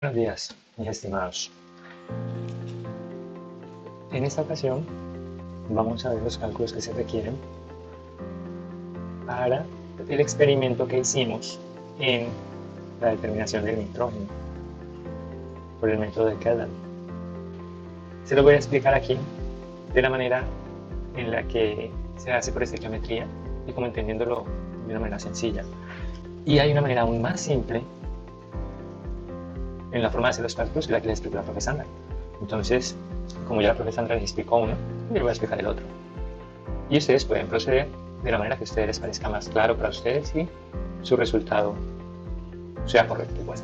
Buenos días, mis estimados. En esta ocasión vamos a ver los cálculos que se requieren para el experimento que hicimos en la determinación del nitrógeno por el método de Kelvin. Se lo voy a explicar aquí de la manera en la que se hace por estequiometría y como entendiéndolo de una manera sencilla. Y hay una manera aún más simple en la forma de hacer los cálculos, que es la que les explicó la profe Sandra. Entonces, como ya la profe Sandra les explicó uno, yo les voy a explicar el otro. Y ustedes pueden proceder de la manera que a ustedes les parezca más claro para ustedes y su resultado sea correcto igual.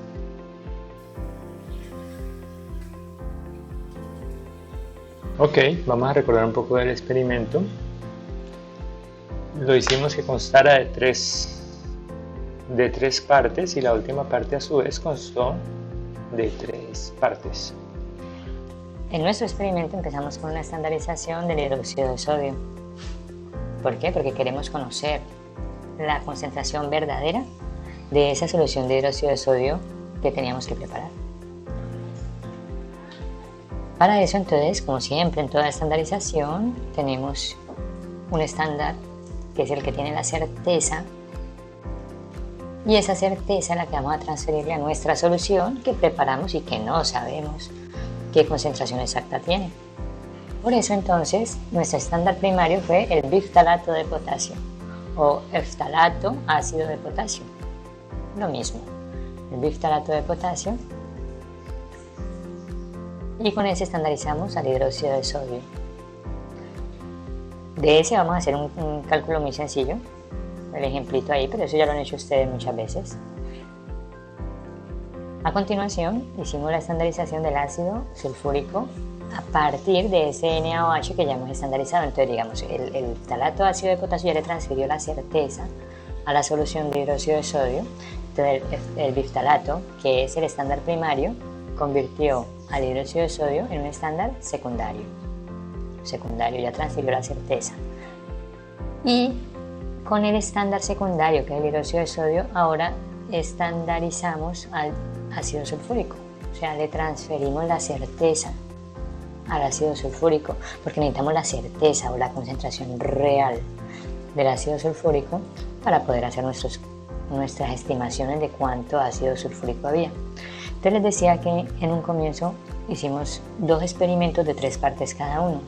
Ok, vamos a recordar un poco del experimento. Lo hicimos que constara de tres partes y la última parte a su vez constó de 3 partes. En nuestro experimento empezamos con una estandarización del hidróxido de sodio. ¿Por qué? Porque queremos conocer la concentración verdadera de esa solución de hidróxido de sodio que teníamos que preparar. Para eso, entonces, como siempre en toda estandarización, tenemos un estándar que es el que tiene la certeza, y esa certeza es la que vamos a transferirle a nuestra solución que preparamos y que no sabemos qué concentración exacta tiene. Por eso entonces nuestro estándar primario fue el biftalato de potasio o eftalato ácido de potasio. Lo mismo, el biftalato de potasio, y con ese estandarizamos al hidróxido de sodio. De ese vamos a hacer un cálculo muy sencillo, el ejemplito ahí, pero eso ya lo han hecho ustedes muchas veces. A continuación hicimos la estandarización del ácido sulfúrico a partir de ese NaOH que ya hemos estandarizado. Entonces, digamos, el ftalato ácido de potasio ya le transfirió la certeza a la solución de hidróxido de sodio. Entonces el biftalato, que es el estándar primario, convirtió al hidróxido de sodio en un estándar secundario. Ya transfirió la certeza. Y con el estándar secundario, que es el hidróxido de sodio, ahora estandarizamos al ácido sulfúrico. O sea, le transferimos la certeza al ácido sulfúrico, porque necesitamos la certeza o la concentración real del ácido sulfúrico para poder hacer nuestras estimaciones de cuánto ácido sulfúrico había. Entonces les decía que en un comienzo hicimos 2 experimentos de 3 partes cada uno.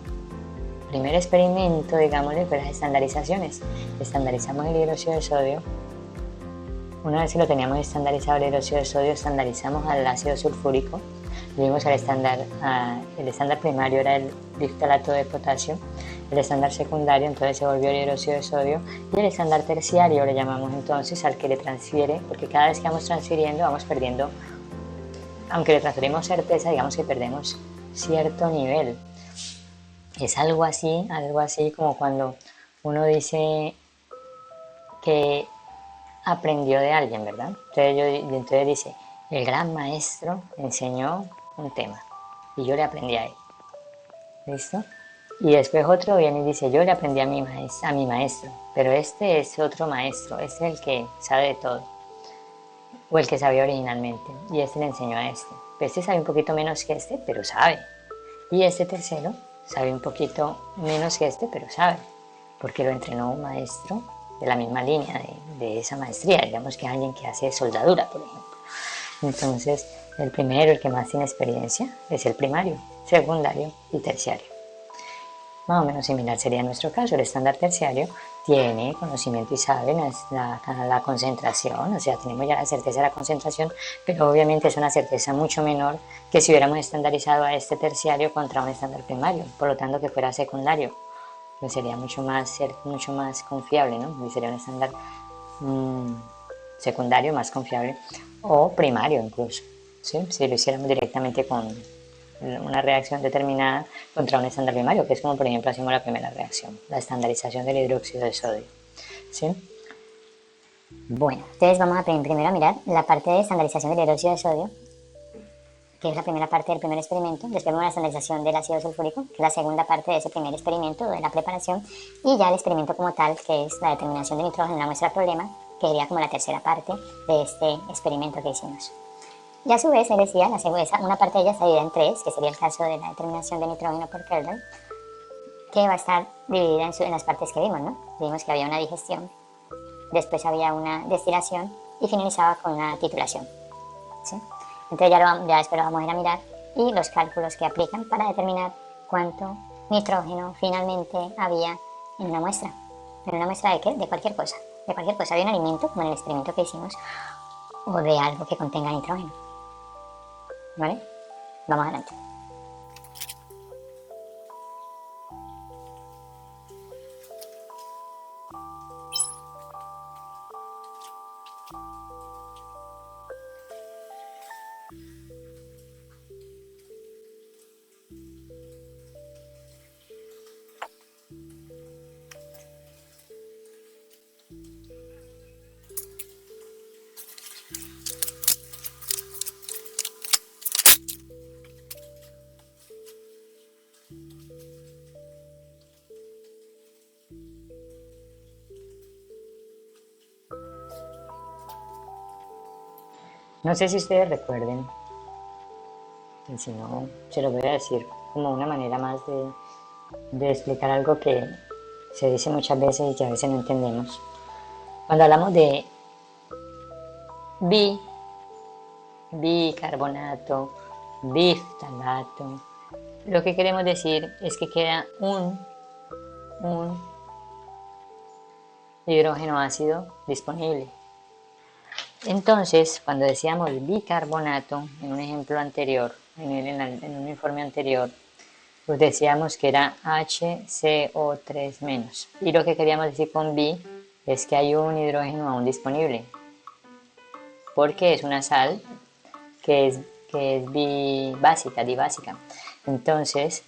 El primer experimento, digámosle, fue las estandarizaciones. Estandarizamos el hidróxido de sodio. Una vez que lo teníamos estandarizado el hidróxido de sodio, estandarizamos al ácido sulfúrico. Luego el estándar primario era el biftalato de potasio, el estándar secundario entonces se volvió el hidróxido de sodio, y el estándar terciario le llamamos entonces al que le transfiere, porque cada vez que vamos transfiriendo vamos perdiendo, aunque le transferimos certeza, digamos que perdemos cierto nivel. Es algo así como cuando uno dice que aprendió de alguien, ¿verdad? Entonces dice, el gran maestro enseñó un tema y yo le aprendí a él. ¿Listo? Y después otro viene y dice, yo le aprendí a mi maestro, pero este es otro maestro, este es el que sabe de todo, o el que sabía originalmente, y este le enseñó a este. Este sabe un poquito menos que este, pero sabe. Y este tercero sabe un poquito menos que este, pero sabe, porque lo entrenó un maestro de la misma línea de esa maestría, digamos que alguien que hace soldadura, por ejemplo. Entonces, el primero, el que más tiene experiencia, es el primario, secundario y terciario. Más o menos similar sería nuestro caso. El estándar terciario tiene conocimiento y sabe la concentración, o sea, tenemos ya la certeza de la concentración, pero obviamente es una certeza mucho menor que si hubiéramos estandarizado a este terciario contra un estándar primario, por lo tanto que fuera secundario, pues sería mucho más confiable, ¿no? Y sería un estándar secundario más confiable, o primario incluso, ¿sí? Si lo hiciéramos directamente con una reacción determinada contra un estándar primario, que es como por ejemplo hacemos la primera reacción, la estandarización del hidróxido de sodio, ¿sí? Bueno, entonces vamos a primero a mirar la parte de estandarización del hidróxido de sodio, que es la primera parte del primer experimento. Después vemos la estandarización del ácido sulfúrico, que es la segunda parte de ese primer experimento, de la preparación, y ya el experimento como tal, que es la determinación de nitrógeno en la muestra problema, que sería como la tercera parte de este experimento que hicimos. Y a su vez, él decía, una parte de ella está dividida en tres, que sería el caso de la determinación de nitrógeno por Kelvin, que va a estar dividida en las partes que vimos, ¿no? Vimos que había una digestión, después había una destilación y finalizaba con una titulación, ¿sí? Entonces ya después lo vamos a ir a mirar y los cálculos que aplican para determinar cuánto nitrógeno finalmente había en una muestra. ¿En una muestra de qué? De cualquier cosa. De cualquier cosa, de un alimento, como en el experimento que hicimos, o de algo que contenga nitrógeno. ¿Vale? Vamos adelante. No sé si ustedes recuerden, y si no, se lo voy a decir como una manera más de explicar algo que se dice muchas veces y a veces no entendemos. Cuando hablamos de bicarbonato, biftalato, lo que queremos decir es que queda un hidrógeno ácido disponible. Entonces, cuando decíamos bicarbonato, en un ejemplo anterior, en un informe anterior, pues decíamos que era HCO3-. Y lo que queríamos decir con bi es que hay un hidrógeno aún disponible, porque es una sal que es dibásica. Entonces,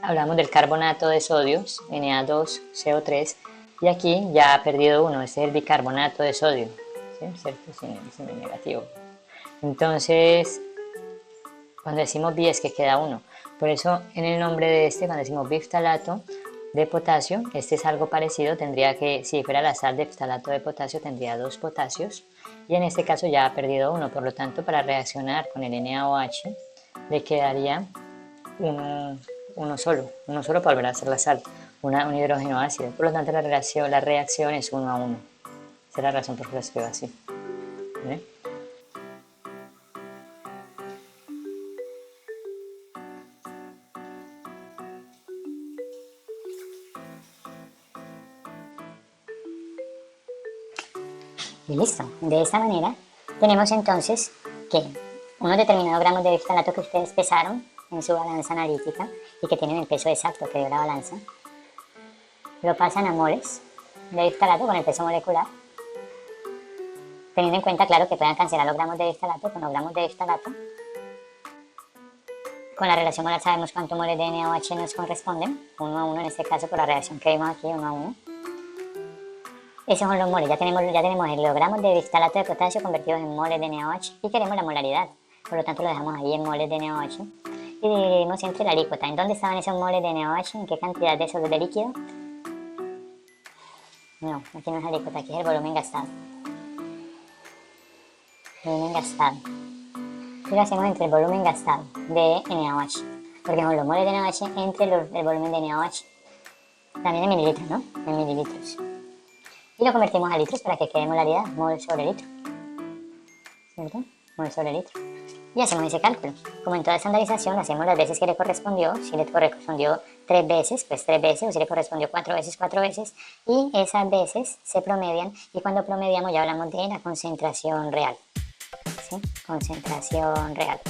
hablamos del carbonato de sodio, Na2CO3, y aquí ya ha perdido uno, este es el bicarbonato de sodio, ¿sí? ¿Cierto? Sin el negativo. Entonces, cuando decimos bi es que queda uno. Por eso en el nombre de este, cuando decimos biftalato de potasio, este es algo parecido, tendría que, si fuera la sal de ftalato de potasio, tendría 2 potasios, y en este caso ya ha perdido uno, por lo tanto para reaccionar con el NaOH le quedaría uno solo para volver a hacer la sal, un hidrógeno ácido, por lo tanto la reacción es 1 a 1. Esa es la razón por la que lo escribo así. ¿Vale? Y listo. De esta manera tenemos entonces que unos determinados gramos de biftalato que ustedes pesaron en su balanza analítica y que tienen el peso exacto que dio la balanza, lo pasan a moles de biftalato con el peso molecular, teniendo en cuenta, claro, que puedan cancelar los gramos de biftalato con los gramos de biftalato. Con la relación molar sabemos cuántos moles de NaOH nos corresponden, 1 a 1 en este caso por la reacción que vimos aquí, 1 a 1. Esos son los moles, ya tenemos los gramos de biftalato de potasio convertidos en moles de NaOH y queremos la molaridad, por lo tanto lo dejamos ahí en moles de NaOH y dividimos entre la alícuota. ¿En dónde estaban esos moles de NaOH? ¿En qué cantidad de sólido de líquido? No, aquí no es alícuota, aquí es el volumen gastado. Volumen gastado. Y lo hacemos entre el volumen gastado de NaOH, porque son los moles de NaOH entre el volumen de NaOH. También en mililitros, ¿no? En mililitros. Y lo convertimos a litros para que quede molaridad, mol sobre litro. ¿Cierto? Mol sobre litro. Y hacemos ese cálculo. Como en toda estandarización, hacemos las veces que le correspondió. Si le correspondió 3 veces, pues 3 veces. O si le correspondió 4 veces, 4 veces. Y esas veces se promedian. Y cuando promediamos ya hablamos de la concentración real. ¿Sí? Concentración real.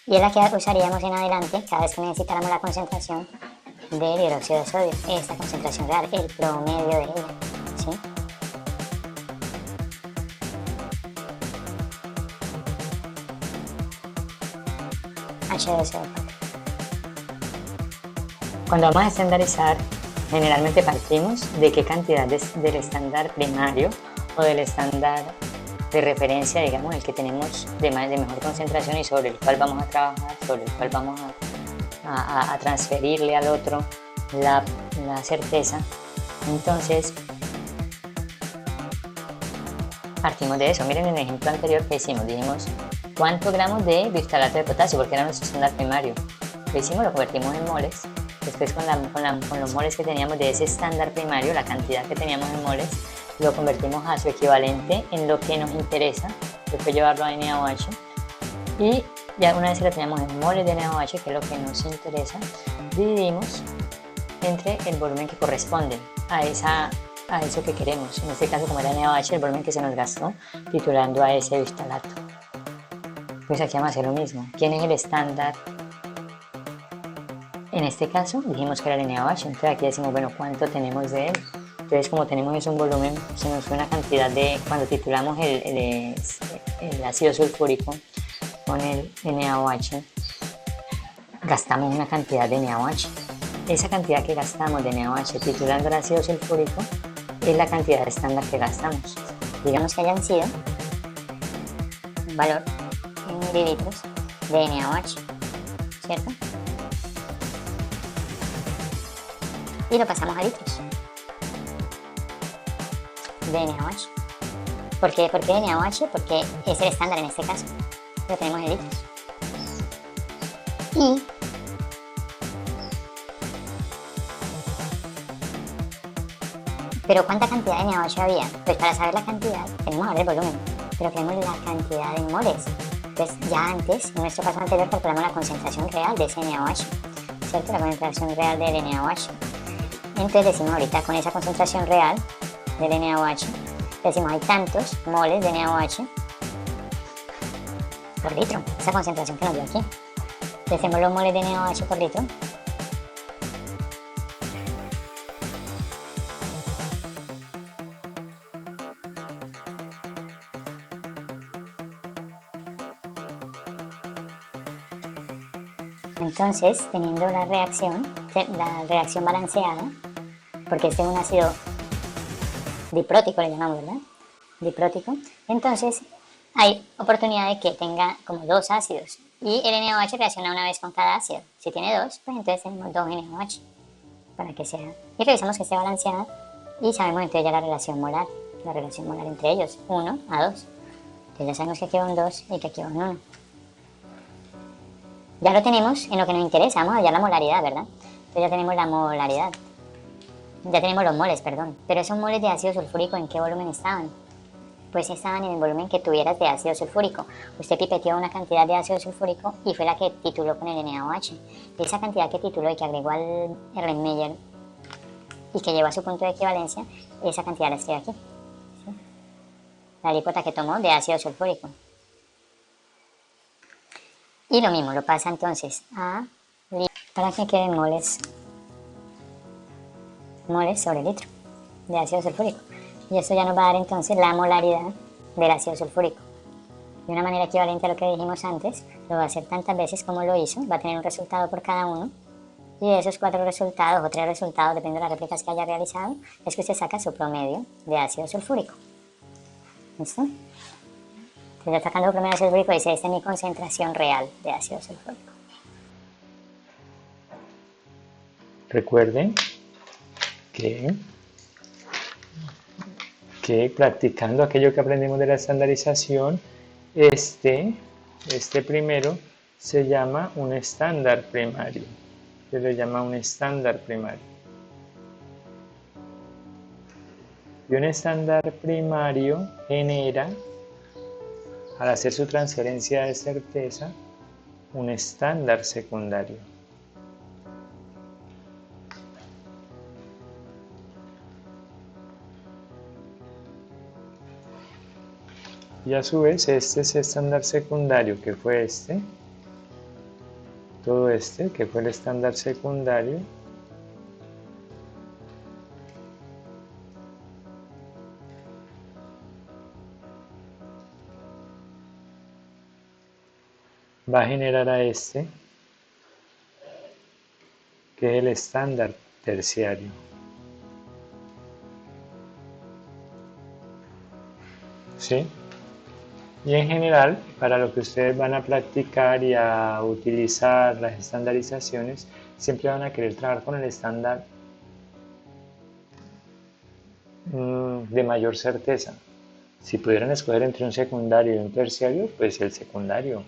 Y es la que usaríamos en adelante cada vez que necesitáramos la concentración del hidróxido de sodio. Esta concentración real, el promedio de ella. ¿Sí? H2O4. Cuando vamos a estandarizar, generalmente partimos de qué cantidad del estándar primario o del estándar de referencia, digamos, el que tenemos de mejor concentración y sobre el cual vamos a trabajar, sobre el cual vamos a transferirle al otro la certeza. Entonces, partimos de eso. Miren el ejemplo anterior que hicimos, dijimos cuántos gramos de biftalato de potasio, porque era nuestro estándar primario. Lo hicimos, lo convertimos en moles. Después con los moles que teníamos de ese estándar primario, la cantidad que teníamos en moles, lo convertimos a su equivalente en lo que nos interesa, que fue llevarlo a NaOH. Y ya una vez que lo teníamos en moles de NaOH, que es lo que nos interesa, dividimos entre el volumen que corresponde a eso que queremos. En este caso, como era NaOH, el volumen que se nos gastó titulando a ese biftalato. Pues aquí vamos a hacer lo mismo. ¿Quién es el estándar? En este caso dijimos que era el NaOH, entonces aquí decimos, bueno, ¿cuánto tenemos de él? Entonces, como tenemos es un volumen, se nos fue una cantidad de, cuando titulamos el ácido sulfúrico con el NaOH, gastamos una cantidad de NaOH. Esa cantidad que gastamos de NaOH titulando el ácido sulfúrico es la cantidad estándar que gastamos. Digamos que hayan sido un valor en mililitros de NaOH, ¿cierto? Y lo pasamos a litros de NaOH. ¿Por qué de NaOH? Porque es el estándar en este caso. Lo tenemos en litros. ¿Pero cuánta cantidad de NaOH había? Pues para saber la cantidad tenemos que ver el volumen, pero queremos la cantidad de moles. Entonces ya antes, en nuestro caso anterior, calculamos la concentración real de ese NaOH, ¿cierto? La concentración real del NaOH. Entonces decimos ahorita con esa concentración real del NaOH, decimos hay tantos moles de NaOH por litro, esa concentración que nos dio aquí. Decimos los moles de NaOH por litro. Entonces, teniendo la reacción balanceada, porque este es un ácido diprótico, le llamamos, ¿verdad? Diprótico. Entonces, hay oportunidad de que tenga como dos ácidos. Y el NaOH reacciona una vez con cada ácido. Si tiene dos, pues entonces tenemos dos NaOH. Para que sea. Y revisamos que esté balanceada. Y sabemos entonces ya la relación molar entre ellos, 1 a 2. Entonces ya sabemos que aquí va un 2 y que aquí va un 1. Ya lo tenemos en lo que nos interesa, vamos a hallar la molaridad, ¿verdad? Entonces ya tenemos la molaridad. Ya tenemos los moles, perdón. Pero esos moles de ácido sulfúrico, ¿en qué volumen estaban? Pues estaban en el volumen que tuvieras de ácido sulfúrico. Usted pipeteó una cantidad de ácido sulfúrico y fue la que tituló con el NaOH. Esa cantidad que tituló y que agregó al Erlenmeyer y que llevó a su punto de equivalencia, esa cantidad la estoy aquí. ¿Sí? La alícuota que tomó de ácido sulfúrico. Y lo mismo, lo pasa entonces a para que queden moles sobre litro de ácido sulfúrico. Y eso ya nos va a dar entonces la molaridad del ácido sulfúrico. De una manera equivalente a lo que dijimos antes, lo va a hacer tantas veces como lo hizo, va a tener un resultado por cada uno. Y de esos 4 resultados o 3 resultados, depende de las réplicas que haya realizado, es que usted saca su promedio de ácido sulfúrico. ¿Listo? Entonces, ya sacando el promedio de ácido sulfúrico, dice, esta es mi concentración real de ácido sulfúrico. Recuerden que practicando aquello que aprendimos de la estandarización, este primero se llama un estándar primario. Se le llama un estándar primario. Y un estándar primario genera, al hacer su transferencia de certeza, un estándar secundario. Y a su vez, este es estándar secundario, que fue todo que fue el estándar secundario, va a generar a que es el estándar terciario. ¿Sí? Y en general, para lo que ustedes van a practicar y a utilizar las estandarizaciones, siempre van a querer trabajar con el estándar de mayor certeza. Si pudieran escoger entre un secundario y un terciario, pues el secundario.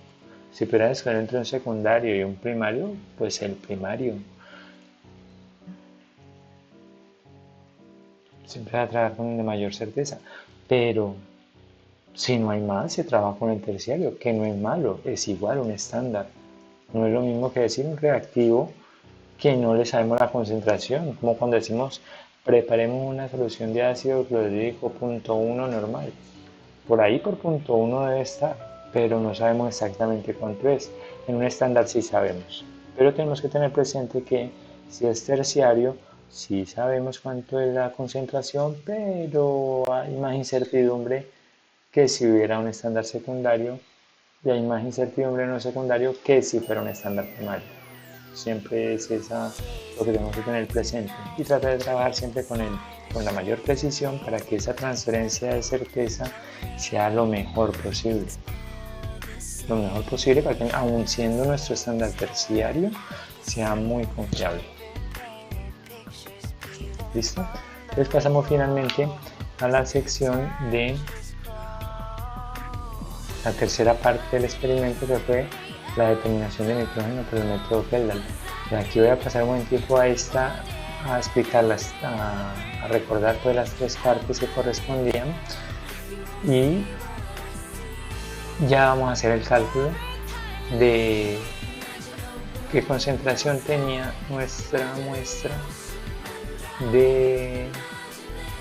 Si pudieran escoger entre un secundario y un primario, pues el primario. Siempre va a trabajar con de mayor certeza. Pero si no hay más, se trabaja con el terciario, que no es malo, es igual un estándar. No es lo mismo que decir un reactivo que no le sabemos la concentración, como cuando decimos preparemos una solución de ácido clorhídrico .1 normal. Por ahí por .1 debe estar, pero no sabemos exactamente cuánto es. En un estándar sí sabemos, pero tenemos que tener presente que si es terciario, sí sabemos cuánto es la concentración, pero hay más incertidumbre que si hubiera un estándar secundario, y hay más incertidumbre en un secundario que si fuera un estándar primario. Siempre es esa lo que tenemos que tener presente y tratar de trabajar siempre con la mayor precisión para que esa transferencia de certeza sea lo mejor posible. Lo mejor posible para que, aun siendo nuestro estándar terciario, sea muy confiable. ¿Listo? Entonces pasamos finalmente a la sección de la tercera parte del experimento, que fue la determinación de nitrógeno por el método Kendall. Y aquí voy a pasar un momentico a explicarlas, a recordar todas las tres partes que correspondían, y ya vamos a hacer el cálculo de qué concentración tenía nuestra muestra de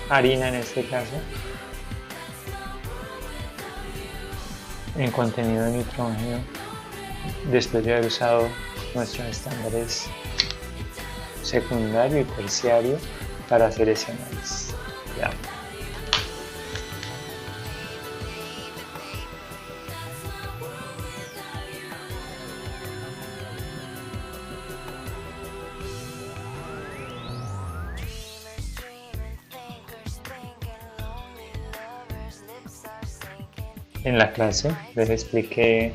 harina, en este caso, en contenido de nitrógeno, después de haber usado nuestros estándares secundario y terciario para hacer ese análisis. Ya. En la clase les expliqué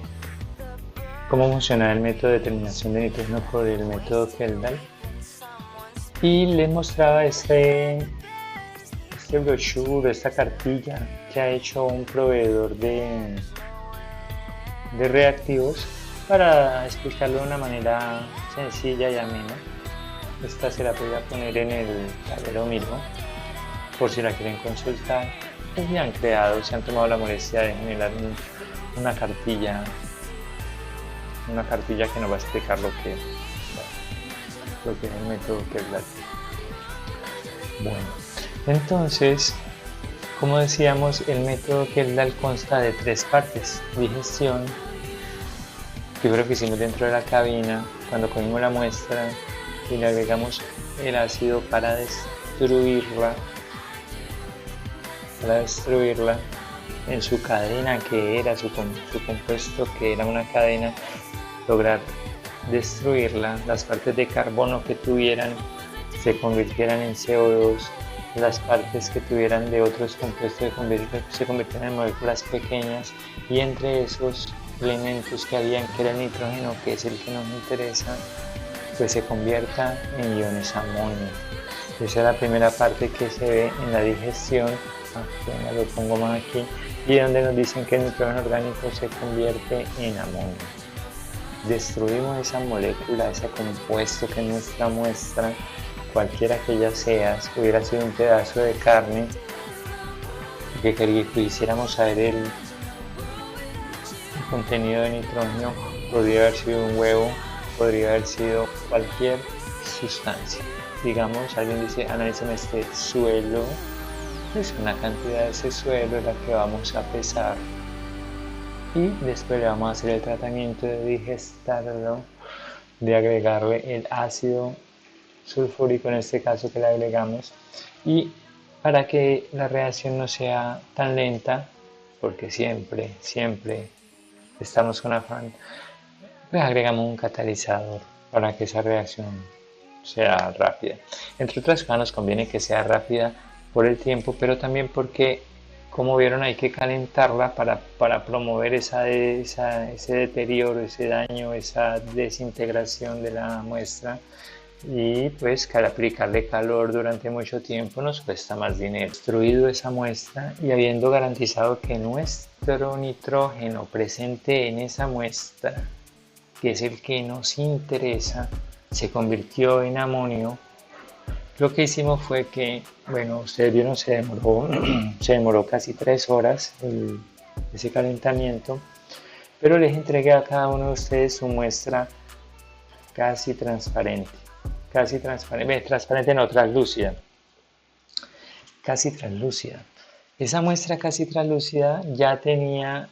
cómo funciona el método de determinación de nitrógeno por el método Kendall, y les mostraba este brochure, esta cartilla que ha hecho un proveedor de reactivos para explicarlo de una manera sencilla y amena. Esta se la voy a poner en el tablero mismo por si la quieren consultar. Pues ya han creado, se han tomado la molestia de generar una cartilla que nos va a explicar lo que es el método Kendall. Bueno, entonces, como decíamos, el método Kendall consta de tres partes: digestión, que fue lo que hicimos dentro de la cabina cuando cogimos la muestra y le agregamos el ácido para destruirla en su cadena, que era su compuesto, que era una cadena, lograr destruirla, las partes de carbono que tuvieran se convirtieran en CO2, las partes que tuvieran de otros compuestos se convirtieran en moléculas pequeñas, y entre esos elementos que habían, que era el nitrógeno, que es el que nos interesa, pues se convierta en iones amonio. Esa es la primera parte que se ve en la digestión. Lo pongo más aquí, y donde nos dicen que el nitrógeno orgánico se convierte en amonio. Destruimos esa molécula, ese compuesto que en nuestra muestra, cualquiera que ella sea, si hubiera sido un pedazo de carne que quisiéramos saber el contenido de nitrógeno, podría haber sido un huevo, podría haber sido cualquier sustancia. Digamos, alguien dice, analízame este suelo, pues una cantidad de ese suelo es la que vamos a pesar, y después le vamos a hacer el tratamiento de digestarlo, de agregarle el ácido sulfúrico, en este caso que le agregamos, y para que la reacción no sea tan lenta, porque siempre estamos con afán, pues agregamos un catalizador para que esa reacción sea rápida. Entre otras cosas, nos conviene que sea rápida por el tiempo, pero también porque, como vieron, hay que calentarla para promover ese deterioro, ese daño, esa desintegración de la muestra, y pues que al aplicarle calor durante mucho tiempo nos cuesta más dinero. Destruido esa muestra y habiendo garantizado que nuestro nitrógeno presente en esa muestra, que es el que nos interesa, se convirtió en amonio, lo que hicimos fue que, bueno, ustedes vieron, se demoró casi 3 horas ese calentamiento, pero les entregué a cada uno de ustedes su muestra casi transparente, transparente no, translúcida, casi translúcida. Esa muestra casi translúcida ya tenía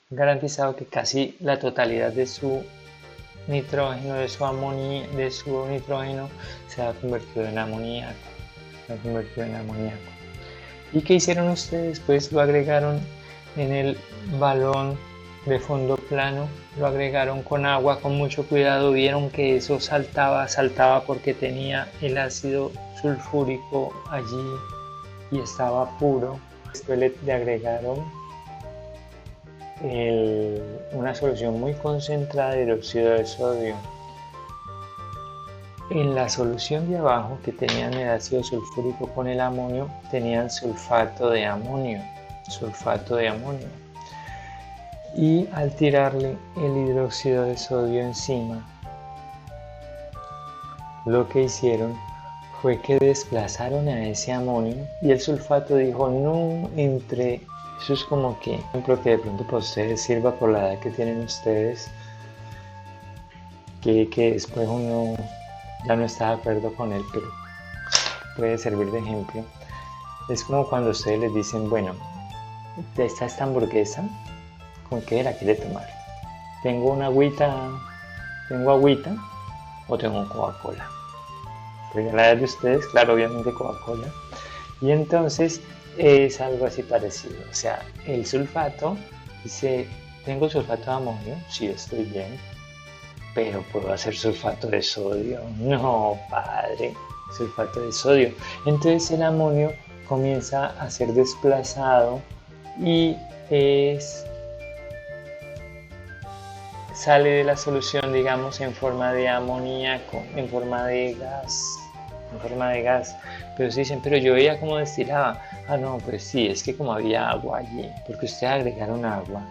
garantizado que casi la totalidad de su nitrógeno, de su nitrógeno se ha convertido en amoníaco, ¿Y qué hicieron ustedes? Pues lo agregaron en el balón de fondo plano, lo agregaron con agua con mucho cuidado, vieron que eso saltaba porque tenía el ácido sulfúrico allí y estaba puro. Después le agregaron una solución muy concentrada de hidróxido de sodio. En la solución de abajo, que tenían el ácido sulfúrico con el amonio, tenían sulfato de amonio. Y al tirarle el hidróxido de sodio encima, lo que hicieron fue que desplazaron a ese amonio y el sulfato dijo no entre. Eso es como que, por ejemplo, que de pronto para ustedes sirva por la edad que tienen ustedes, que después uno ya no está de acuerdo con él, pero puede servir de ejemplo. Es como cuando ustedes les dicen, bueno, esta hamburguesa, ¿con qué la quiere tomar? ¿Tengo agüita o tengo Coca-Cola? Porque a la edad de ustedes, claro, obviamente Coca-Cola. Y entonces es algo así parecido. O sea, el sulfato dice, ¿tengo sulfato de amonio? Sí, estoy bien. Pero ¿puedo hacer sulfato de sodio? No, padre, sulfato de sodio. Entonces el amonio comienza a ser desplazado y sale de la solución, digamos, en forma de amoníaco, en forma de gas. Pero se dicen, pero yo veía cómo destilaba. Ah, no, pues sí, es que como había agua allí, porque ustedes agregaron agua.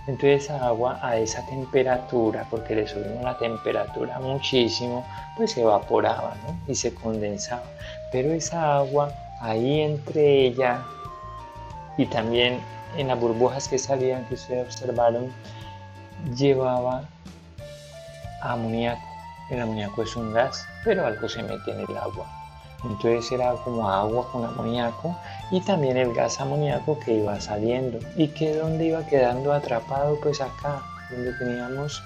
Entonces esa agua a esa temperatura, porque le subimos la temperatura muchísimo, pues se evaporaba, ¿no? Y se condensaba. Pero esa agua ahí entre ella y también en las burbujas que salían, que ustedes observaron, llevaba amoníaco. El amoníaco es un gas, pero algo se mete en el agua. Entonces era como agua con amoníaco y también el gas amoníaco que iba saliendo y que donde iba quedando atrapado, pues acá donde teníamos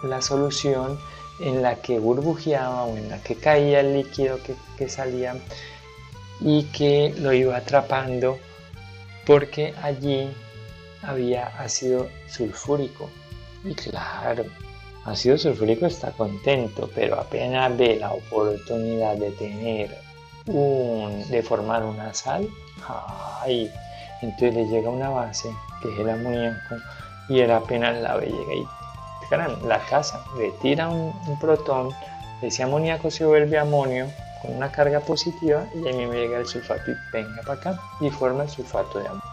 la solución en la que burbujeaba o en la que caía el líquido que salía y que lo iba atrapando porque allí había ácido sulfúrico. Y claro, ácido sulfúrico está contento, pero apenas ve la oportunidad de de formar una sal, entonces le llega una base que es el amoníaco y él apenas la ve, llega y la casa, le tira un protón, ese amoníaco se vuelve amonio con una carga positiva y a mí me llega el sulfato y venga para acá y forma el sulfato de amonio.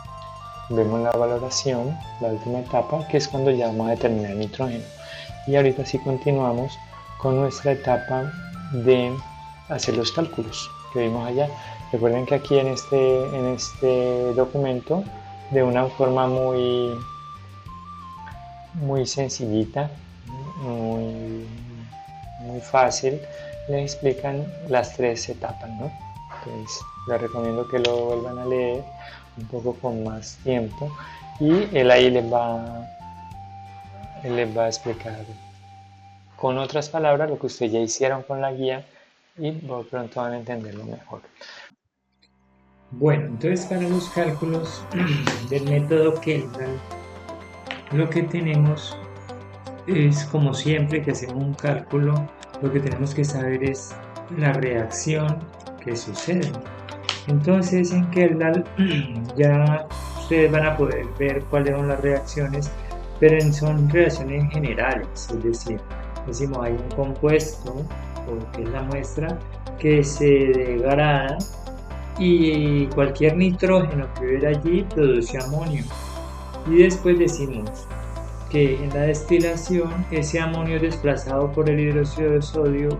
Vemos la valoración, la última etapa, que es cuando ya vamos a determinar el nitrógeno. Y ahorita sí continuamos con nuestra etapa de hacer los cálculos que vimos allá. Recuerden que aquí en este documento, de una forma muy sencillita, muy fácil, les explican las 3 etapas, ¿no? Entonces les recomiendo que lo vuelvan a leer un poco con más tiempo y él ahí les va a explicar con otras palabras lo que ustedes ya hicieron con la guía y por pronto van a entenderlo mejor. Bueno, entonces para los cálculos del método Kendall, lo que tenemos es, como siempre que hacemos un cálculo, lo que tenemos que saber es la reacción que sucede. Entonces en Kendall ya ustedes van a poder ver cuáles son las reacciones pero son reacciones generales, es decir, decimos hay un compuesto, o que es la muestra, que se degrada y cualquier nitrógeno que hubiera allí produce amonio. Y después decimos que en la destilación ese amonio es desplazado por el hidróxido de sodio,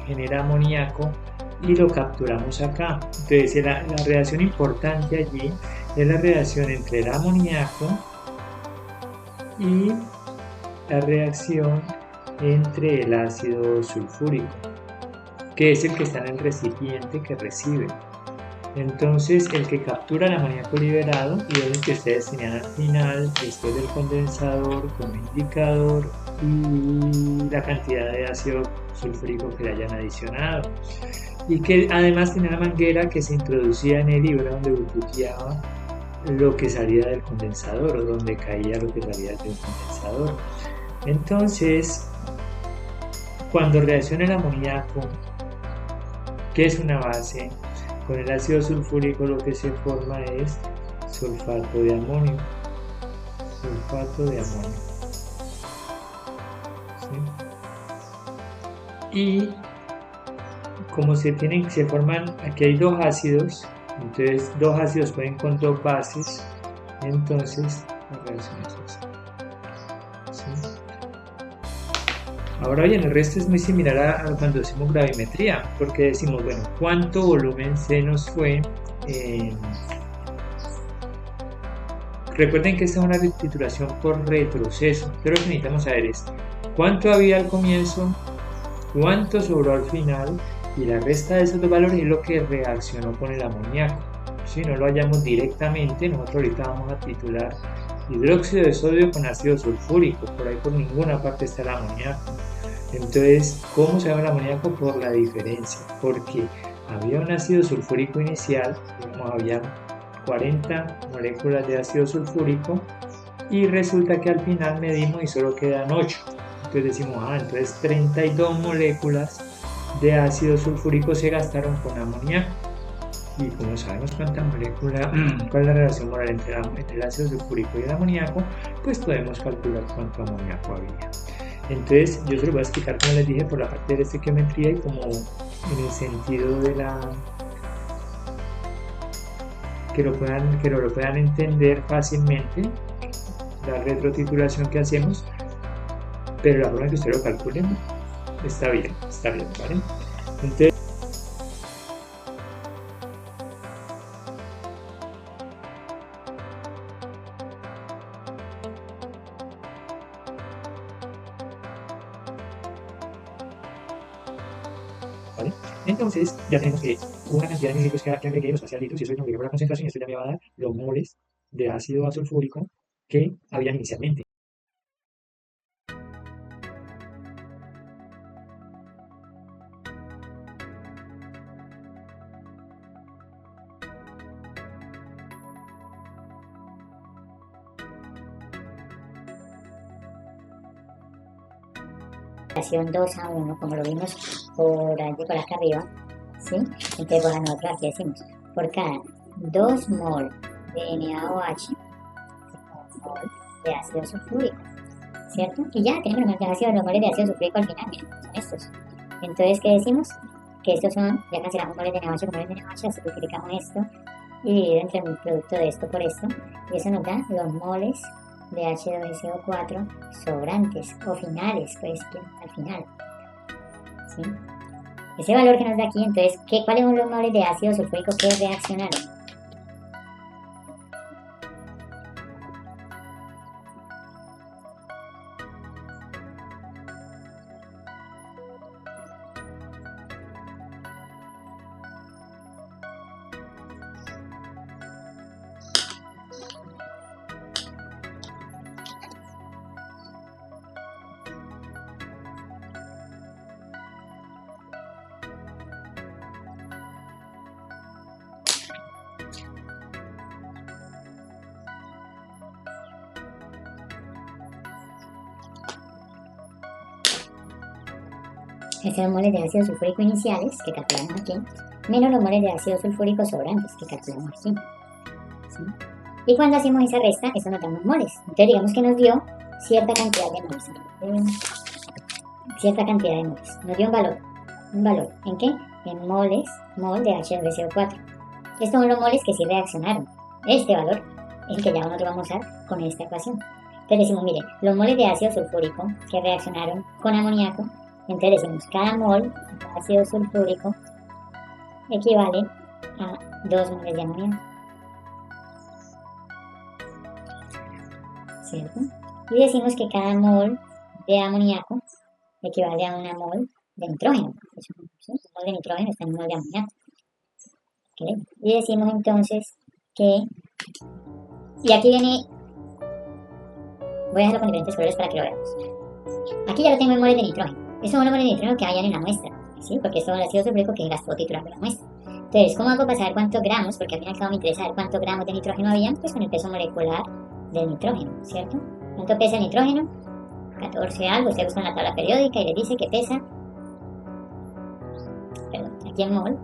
genera amoníaco y lo capturamos acá. Entonces la reacción importante allí es la reacción entre el amoníaco y la reacción entre el ácido sulfúrico, que es el que está en el recipiente que recibe. Entonces el que captura el amoníaco liberado y es el que ustedes tenían al final, después del condensador como indicador, y la cantidad de ácido sulfúrico que le hayan adicionado, y que además tenía una manguera que se introducía en el libro donde burbujeaba lo que salía del condensador, o donde caía lo que salía del condensador. Entonces, cuando reacciona el amoníaco, que es una base, con el ácido sulfúrico, lo que se forma es sulfato de amonio. Sulfato de amonio. ¿Sí? Y como se forman, aquí hay dos ácidos, entonces dos ácidos pueden con dos bases, entonces la reacción es esa. ¿Sí? Ahora bien, el resto es muy similar a cuando hacemos gravimetría, porque decimos, bueno, ¿cuánto volumen se nos fue? Recuerden que esta es una titulación por retroceso, pero lo que necesitamos saber es cuánto había al comienzo, cuánto sobró al final, y la resta de esos dos valores es lo que reaccionó con el amoníaco. Si no lo hallamos directamente, nosotros ahorita vamos a titular hidróxido de sodio con ácido sulfúrico, por ahí por ninguna parte está el amoníaco. Entonces, ¿cómo se llama el amoníaco? Por la diferencia, porque había un ácido sulfúrico inicial, digamos, había 40 moléculas de ácido sulfúrico, y resulta que al final medimos y solo quedan 8. Entonces decimos, entonces 32 moléculas de ácido sulfúrico se gastaron con amoníaco. Y como sabemos cuánta molécula, cuál es la relación molar entre el ácido sulfúrico y el amoníaco, pues podemos calcular cuánto amoníaco había. Entonces yo se lo voy a explicar, como les dije, por la parte de la estequiometría y como en el sentido de que lo puedan entender fácilmente, la retrotitulación que hacemos, pero la forma en que ustedes lo calculen está bien, ¿vale? Entonces, ¿vale? Entonces ya tenemos que una cantidad de mililitros que agregué, los litros, y eso es lo que la concentración, y esto ya me va a dar los moles de ácido sulfúrico que habían inicialmente. Relación 2:1, como lo vimos por allí por acá arriba, ¿sí? Entonces, bueno, nosotros aquí decimos, por cada 2 mol de NaOH, 1 mol de ácido sulfúrico, ¿cierto? Y ya tenemos los moles de ácido sulfúrico al final, miren, son estos. Entonces, ¿qué decimos? Que estos son, ya cancelamos moles de NaOH con moles de NaOH, simplificamos esto y dividido entre el producto de esto por esto, y eso nos da los moles de H2SO4 sobrantes o finales, pues al final, ¿sí? Ese valor que nos da aquí, entonces, ¿cuáles son los moles de ácido sulfúrico que reaccionaron? Estos son los moles de ácido sulfúrico iniciales que calculamos aquí, menos los moles de ácido sulfúrico sobrantes que calculamos aquí, ¿sí? Y cuando hacemos esa resta, eso nos da unos moles. Entonces digamos que nos dio cierta cantidad de moles. Cierta cantidad de moles. Nos dio un valor. ¿Un valor? ¿En qué? En moles, mol de H2SO4. Estos son los moles que sí reaccionaron. Este valor es el que ya nosotros vamos a usar con esta ecuación. Entonces decimos, mire, los moles de ácido sulfúrico que reaccionaron con amoníaco, entonces decimos, cada mol de ácido sulfúrico equivale a 2 moles de amoníaco. ¿Cierto? Y decimos que cada mol de amoníaco equivale a una mol de nitrógeno. ¿Sí? Un mol de nitrógeno está en un mol de amoníaco. ¿Okay? Y decimos entonces que... Y aquí viene... Voy a dejarlo con diferentes colores para que lo veamos. Aquí ya lo tengo en moles de nitrógeno. Esos son los moles de nitrógeno que hayan en la muestra, ¿sí? Porque esto es el ácido sulfúrico que es el gasto titular de la muestra. Entonces, ¿cómo hago para saber cuántos gramos? Porque al fin y al cabo me interesa saber cuántos gramos de nitrógeno habían, pues con el peso molecular del nitrógeno, ¿cierto? ¿Cuánto pesa el nitrógeno? 14 algo, usted busca en la tabla periódica y le dice que pesa, perdón, aquí en mol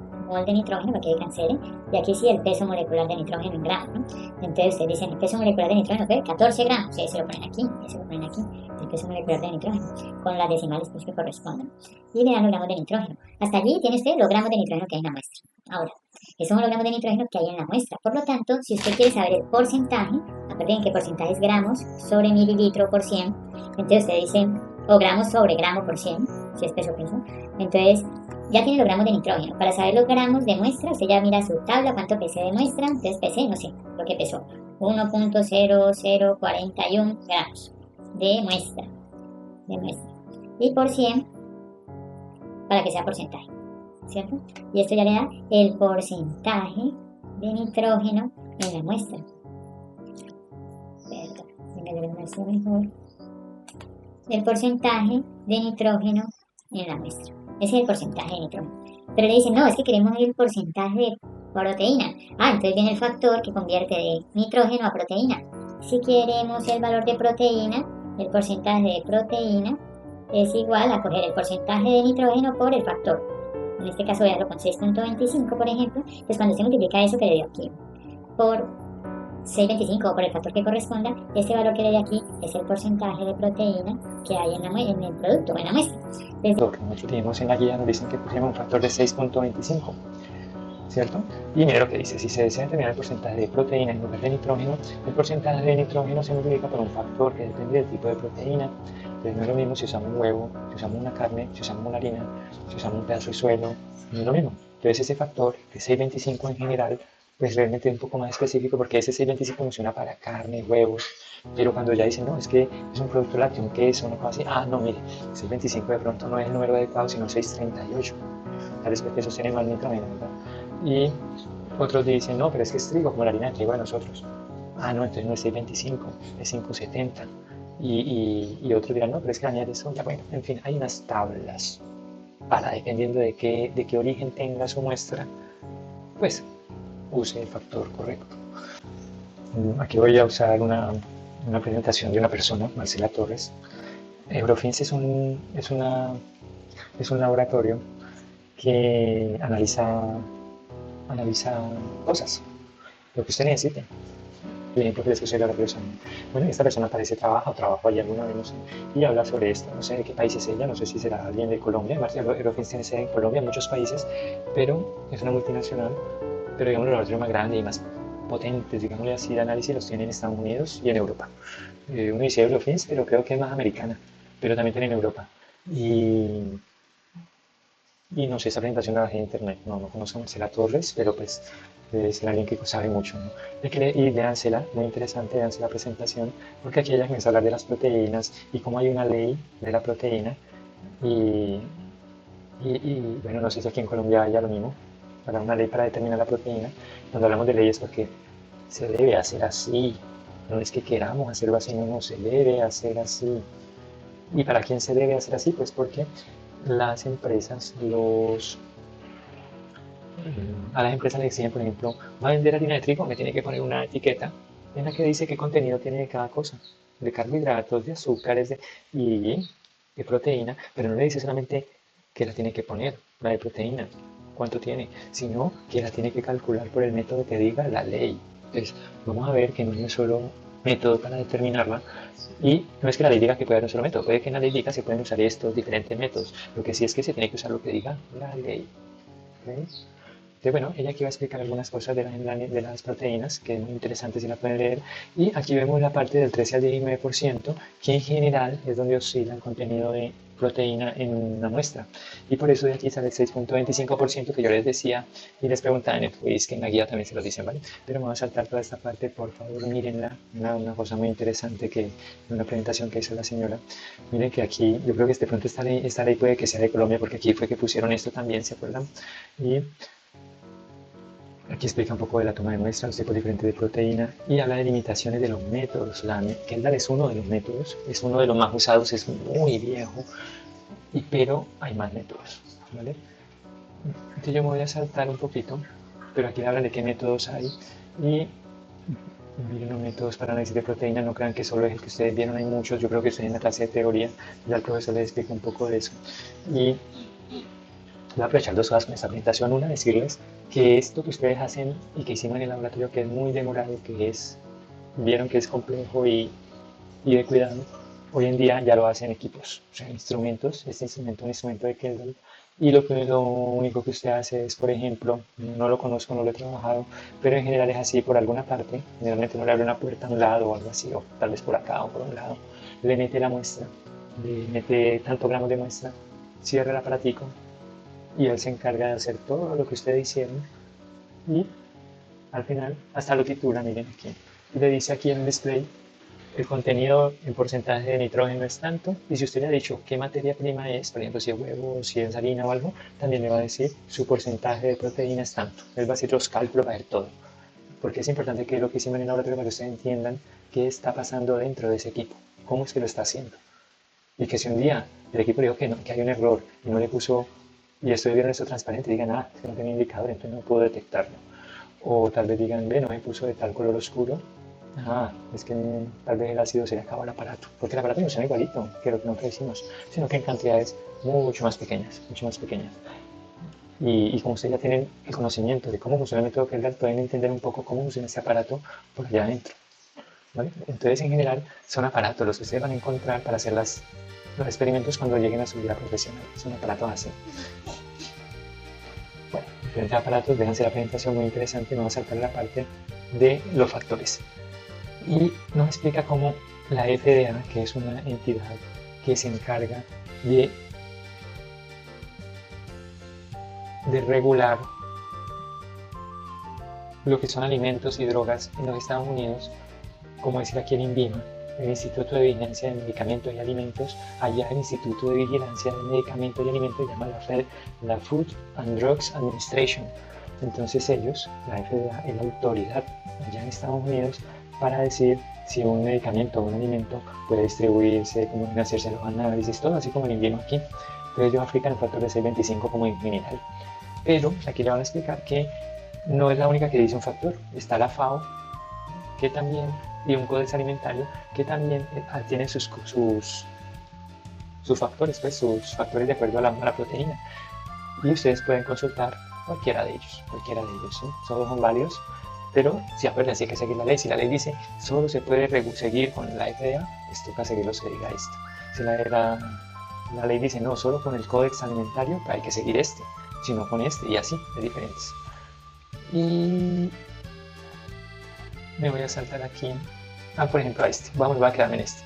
de nitrógeno, para que cancele, y aquí sí el peso molecular de nitrógeno en gramos, ¿no? Entonces ustedes dicen, el peso molecular de nitrógeno fue 14 gramos, y ahí se lo ponen aquí, el peso molecular de nitrógeno, con las decimales pues, que correspondan, y le dan los gramos de nitrógeno. Hasta allí tiene usted los gramos de nitrógeno que hay en la muestra. Ahora, esos son los gramos de nitrógeno que hay en la muestra, por lo tanto, si usted quiere saber el porcentaje, acuérdense que porcentaje es gramos sobre mililitro por 100, entonces usted dice, o gramos sobre gramo por 100, si es peso, entonces ya tiene los gramos de nitrógeno. Para saber los gramos de muestra, usted ya mira su tabla, cuánto pesé de muestra, entonces pesé, no sé, lo que pesó, 1.0041 gramos de muestra, y por 100, para que sea porcentaje, ¿cierto? Y esto ya le da el porcentaje de nitrógeno en la muestra. Perdón, déjame ver esto mejor. El porcentaje de nitrógeno en la muestra. Ese es el porcentaje de nitrógeno. Pero le dicen, no, es que queremos el porcentaje de proteína. Ah, entonces viene el factor que convierte de nitrógeno a proteína. Si queremos el valor de proteína, el porcentaje de proteína es igual a coger el porcentaje de nitrógeno por el factor. En este caso voy a hacerlo con 6.25, por ejemplo. Entonces cuando usted multiplica eso que le dio aquí por 6.25 o por el factor que corresponda, este valor que le dé aquí es el porcentaje de proteína que hay en el producto o en la muestra. Lo que nosotros tenemos en la guía nos dicen que pusimos un factor de 6.25, ¿cierto? Y mira lo que dice, si se desea determinar el porcentaje de proteína en lugar de nitrógeno, el porcentaje de nitrógeno se multiplica por un factor que depende del tipo de proteína. Entonces no es lo mismo si usamos un huevo, si usamos una carne, si usamos una harina, si usamos un pedazo de suelo, no es lo mismo. Entonces ese factor de 6.25 en general, pues realmente es un poco más específico porque ese 6.25 funciona para carne, huevos, pero cuando ya dicen, no, es que es un producto lácteo, un queso, una cosa así, ah, no, mire, 6.25 de pronto no es el número adecuado, sino 6.38, tal vez porque eso tiene más nitrógeno, ¿verdad? Y otros dicen, no, pero es que es trigo, como la harina de trigo de nosotros. Ah, no, entonces no es 6.25, es 5.70. Y otros dirán, no, pero es que la harina de soya. Bueno, en fin, hay unas tablas para, dependiendo de qué origen tenga su muestra, pues use el factor correcto. Aquí voy a usar una presentación de una persona, Marcela Torres. Eurofins es un laboratorio que analiza cosas, lo que usted necesite. El ejemplo que les puse de la persona. Bueno, esta persona parece trabajó allá alguna vez, no sé, y habla sobre esto. No sé de qué país es ella, no sé si será alguien de Colombia. Eurofins tiene sede en Colombia, en muchos países, pero es una multinacional. Pero digamos, los laboratorios más grandes y más potentes, digámosle así, de análisis los tienen en Estados Unidos y en Europa. Uno dice Eurofins, pero creo que es más americana, pero también tienen en Europa. Y no sé, esa presentación la bajé en internet, no conozco a Marcela Torres, pero pues es alguien que sabe mucho, ¿no? Y léansela, muy interesante, léanse la presentación, porque aquí ella comienza a hablar de las proteínas y cómo hay una ley de la proteína y bueno, no sé si aquí en Colombia haya lo mismo, para una ley para determinar la proteína. Cuando hablamos de leyes porque se debe hacer así, no es que queramos hacerlo así, no, se debe hacer así. ¿Y para quién se debe hacer así? Pues porque las empresas a las empresas les exigen, por ejemplo, va a vender harina de trigo, me tiene que poner una etiqueta en la que dice qué contenido tiene de cada cosa, de carbohidratos, de azúcares y de proteína, pero no le dice solamente que la tiene que poner, la de proteína, cuánto tiene, sino que la tiene que calcular por el método que diga la ley. Entonces, vamos a ver que no hay un solo método para determinarla, y no es que la ley diga que puede haber un solo método, puede que en la ley diga que se pueden usar estos diferentes métodos, lo que sí es que se tiene que usar lo que diga la ley. ¿Veis? Entonces, bueno, ella aquí va a explicar algunas cosas de las proteínas, que es muy interesante si la pueden leer. Y aquí vemos la parte del 13 al 19%, que en general es donde oscila el contenido de proteína en una muestra. Y por eso de aquí sale el 6.25% que yo les decía y les preguntaba en el quiz, que en la guía también se lo dicen, ¿vale? Pero me voy a saltar toda esta parte, por favor, mírenla. Una cosa muy interesante que en una presentación que hizo la señora. Miren que aquí, yo creo que de pronto esta ley puede que sea de Colombia, porque aquí fue que pusieron esto también, ¿se acuerdan? Y aquí explica un poco de la toma de muestras, los tipos diferentes de proteína, y habla de limitaciones de los métodos. La Kendall es uno de los métodos, es uno de los más usados, es muy viejo, pero hay más métodos, ¿vale? Entonces yo me voy a saltar un poquito, pero aquí habla de qué métodos hay, y miren los métodos para análisis de proteína, no crean que solo es el que ustedes vieron, hay muchos, yo creo que estoy en la clase de teoría, ya el profesor les explica un poco de eso. Y voy a aprovechar dos cosas con esta presentación. Una, decirles que esto que ustedes hacen y que hicimos en el laboratorio, que es muy demorado, vieron que es complejo y de cuidado, hoy en día ya lo hacen equipos, o sea, instrumentos. Este instrumento es un instrumento de Kendall, y lo único que usted hace es, por ejemplo, no lo conozco, no lo he trabajado, pero en general es así, por alguna parte, generalmente uno le abre una puerta a un lado o algo así, o tal vez por acá o por un lado, le mete la muestra, le mete tantos gramos de muestra, cierra el aparatico, y él se encarga de hacer todo lo que ustedes hicieron, y al final hasta lo titula, miren aquí, y le dice aquí en el display el contenido en porcentaje de nitrógeno es tanto, y si usted le ha dicho qué materia prima es, por ejemplo si es huevo, si es harina o algo, también le va a decir su porcentaje de proteína es tanto. Él va a hacer los cálculos, va a ver todo, porque es importante que lo que hicimos en el laboratorio, para que ustedes entiendan qué está pasando dentro de ese equipo, cómo es que lo está haciendo, y que si un día el equipo le dijo que hay un error y no le puso, y estoy viendo esto transparente, digan, es que no tenía indicador, entonces no puedo detectarlo. O tal vez digan, no me puso de tal color oscuro, es que tal vez el ácido se le acabó el aparato, porque el aparato no es igualito que lo que nosotros hicimos, sino que en cantidades mucho más pequeñas, mucho más pequeñas. Y como ustedes ya tienen el conocimiento de cómo funciona el método Kendall, pueden entender un poco cómo funciona ese aparato por allá adentro, ¿vale? Entonces, en general, son aparatos los que ustedes van a encontrar para hacer los experimentos cuando lleguen a su vida profesional. Son aparatos así. Bueno, diferentes aparatos, déjense la presentación muy interesante. Vamos a saltar la parte de los factores. Y nos explica cómo la FDA, que es una entidad que se encarga de regular lo que son alimentos y drogas en los Estados Unidos, como decir aquí el INVIMA, el Instituto de Vigilancia de Medicamentos y Alimentos, allá el Instituto de Vigilancia de Medicamentos y Alimentos se llama la Food and Drugs Administration. Entonces ellos, la FDA, es la autoridad allá en Estados Unidos para decir si un medicamento o un alimento puede distribuirse, cómo deben hacerse los análisis, todo así como el INVIMA aquí. Entonces ellos aplican el factor de 625 como en general. Pero aquí le van a explicar que no es la única que dice un factor. Está la FAO, que también, y un Codex Alimentario, que también tiene sus factores, pues, sus factores de acuerdo a la proteína. Y ustedes pueden consultar cualquiera de ellos, ¿sí? Todos son válidos, pero si acuérdense, hay que seguir la ley. Si la ley dice solo se puede seguir con la FDA, pues toca seguir lo que diga esto. Si la ley dice no, solo con el Codex Alimentario, hay que seguir este, sino con este, y así, de diferentes. Y me voy a saltar aquí, por ejemplo a este, voy a quedarme en este.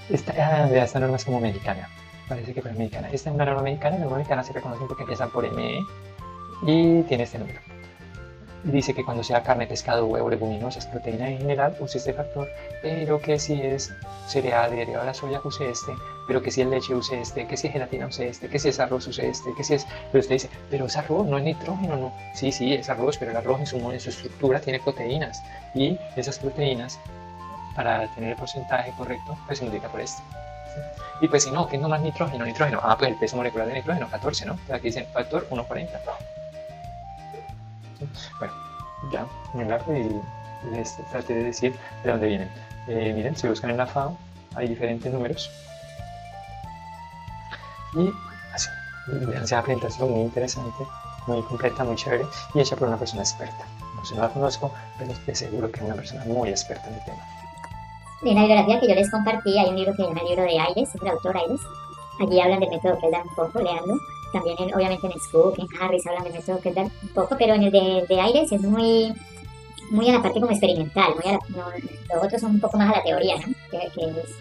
Esta norma es como mexicana, parece que es mexicana. Esta es una norma mexicana, y la norma mexicana se reconoce porque empieza por ME y tiene este número. Dice que cuando sea carne, pescado, huevo, leguminosas, proteína en general, use este factor, pero que si es cereal derivado de la soya, use este, pero que si es leche, use este, que si es gelatina, use este, que si es arroz, use este, que si es... Pero usted dice, pero es arroz, no es nitrógeno, no. Sí, es arroz, pero el arroz en su estructura tiene proteínas, y esas proteínas, para tener el porcentaje correcto, pues se multiplica por este. ¿Sí? Y pues si no, ¿qué es nomás nitrógeno? Pues el peso molecular de nitrógeno, 14, ¿no? Aquí dicen factor 1,40. Bueno, ya, muy largo, y les traté de decir de dónde vienen. Miren, si buscan en la FAO, hay diferentes números. Y así, vean, esa presentación muy interesante, muy completa, muy chévere, y hecha por una persona experta, conozco, no la conozco, pero estoy seguro que es una persona muy experta en el tema. En la bibliografía que yo les compartí hay un libro que se llama el libro de Ayres, es del autor Ayres. Allí hablan del método Keldar un poco, leanlo. También obviamente en Scoop, en Harris hablan del método Keldar un poco, pero en el de Ayres es muy a la parte como experimental, los otros son un poco más a la teoría, ¿no? Que es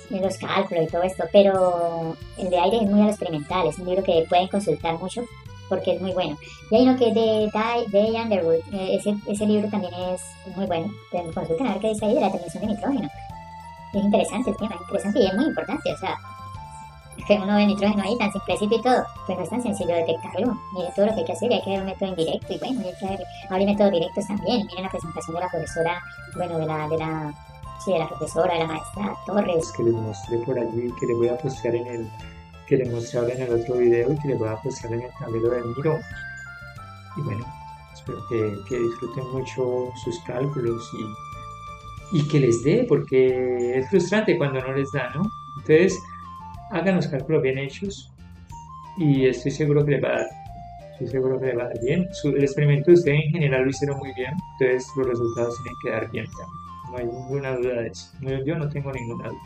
de los cálculos y todo esto, pero el de Aire es muy a lo experimental, es un libro que pueden consultar mucho porque es muy bueno. Y hay uno que es de Day Underwood, ese libro también es muy bueno, consulten a ver qué dice ahí de la determinación de nitrógeno. Es interesante el tema, es interesante y es muy importante, o sea, es que uno ve nitrógeno ahí tan simplecito y todo, pues no es tan sencillo detectarlo. Miren todo lo que hay que hacer, hay que ver un método indirecto y bueno, ahora hay métodos directos también. Miren la presentación de la profesora, bueno, de la profesora, de la maestra Torres. Que les mostré por allí, que les voy a postear que les mostré ahora en el otro video y que les voy a postear en el tablero de Miro. Y bueno, espero que disfruten mucho sus cálculos y que les dé, porque es frustrante cuando no les da, ¿no? Entonces, hagan los cálculos bien hechos y estoy seguro que les va a dar. Estoy seguro que les va a dar bien. El experimento ustedes en general lo hicieron muy bien, entonces los resultados tienen que dar bien también. No hay ninguna duda de eso. Yo no tengo ninguna duda.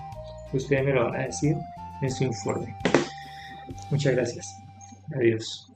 Ustedes me lo van a decir en su informe. Muchas gracias. Adiós.